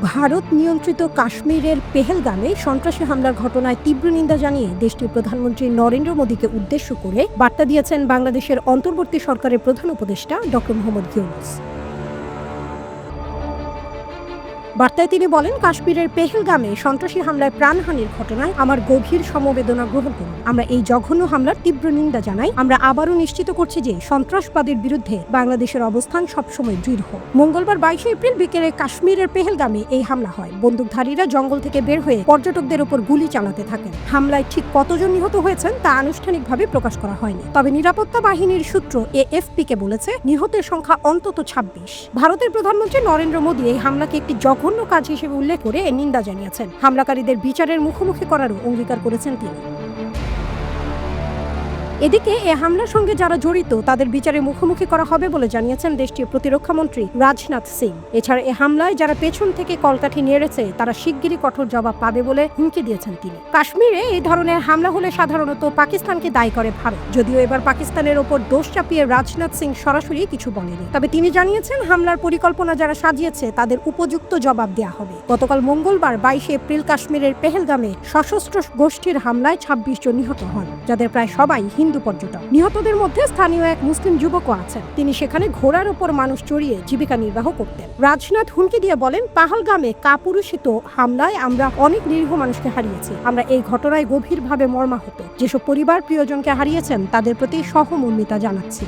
ভারত নিয়ন্ত্রিত কাশ্মীরের পেহেলগামে সন্ত্রাসী হামলার ঘটনায় তীব্র নিন্দা জানিয়ে দেশটির প্রধানমন্ত্রী নরেন্দ্র মোদীকে উদ্দেশ্য করে বার্তা দিয়েছেন বাংলাদেশের অন্তর্বর্তী সরকারের প্রধান উপদেষ্টা ডক্টর মোহাম্মদ ইউনূস। বার্তায় তিনি বলেন, কাশ্মীরের পেহেলগামে সন্ত্রাসী হামলায় প্রাণহানির ঘটনায় আমার গভীর সমবেদনা গ্রহণ করুন। আমরা এই জঘন্য হামলার তীব্র নিন্দা জানাই। আমরা আবারও নিশ্চিত করছি যে সন্ত্রাসবাদের বিরুদ্ধে বাংলাদেশের অবস্থান সবসময় দৃঢ়। মঙ্গলবার 22 এপ্রিল বিকেলে কাশ্মীরের পেহেলগামে এই হামলা হয়। বন্দুকধারীরা জঙ্গল থেকে বের হয়ে পর্যটকদের উপর গুলি চালাতে থাকেন। হামলায় ঠিক কতজন নিহত হয়েছেন তা আনুষ্ঠানিকভাবে প্রকাশ করা হয়নি, তবে নিরাপত্তা বাহিনীর সূত্র এএফপি-কে বলেছে নিহতের সংখ্যা অন্তত 26। ভারতের প্রধানমন্ত্রী নরেন্দ্র মোদী এই হামলাকে একটি জঘন্য কাজ হিসেবে উল্লেখ করে নিন্দা জানিয়েছেন। হামলাকারীদের বিচারের মুখোমুখি করারও অঙ্গীকার করেছেন তিনি। এদিকে এ হামলার সঙ্গে যারা জড়িত তাদের বিচারে মুখোমুখি করা হবে বলে জানিয়েছেন দেশটির প্রতিরক্ষা মন্ত্রী রাজনাথ সিং। এছাড়া এ হামলায় যারা পেছন থেকে কলকাঠি নেড়েছে তারা শিগগিরই কঠোর জবাব পাবে বলে হুমকি দিয়েছেন তিনি। কাশ্মীরে এই ধরনের হামলা হলে সাধারণত পাকিস্তানকে দায়ী করে ভারত, যদিও এবার পাকিস্তানের ওপর দোষ চাপিয়ে রাজনাথ সিং সরাসরি কিছু বলেনি। তবে তিনি জানিয়েছেন হামলার পরিকল্পনা যারা সাজিয়েছে তাদের উপযুক্ত জবাব দেওয়া হবে। গতকাল মঙ্গলবার 22 এপ্রিল কাশ্মীরের পেহেলগামে সশস্ত্র গোষ্ঠীর হামলায় 26 জন নিহত হন, যাদের প্রায় সবাই হিন্দু পর্যটক। নিহতদের মধ্যে স্থানীয় এক মুসলিম যুবকও আছেন। তিনি সেখানে ঘোড়ার উপর মানুষ চড়িয়ে জীবিকা নির্বাহ করতেন। রাজনাথ হুমকি দিয়ে বলেন, পাহালগামে কাপুরুষিত হামলায় আমরা অনেক নিরীহ মানুষকে হারিয়েছি। আমরা এই ঘটনায় গভীরভাবে মর্মাহত। যেসব পরিবার প্রিয়জনকে হারিয়েছেন তাদের প্রতি সহমর্মিতা জানাচ্ছি।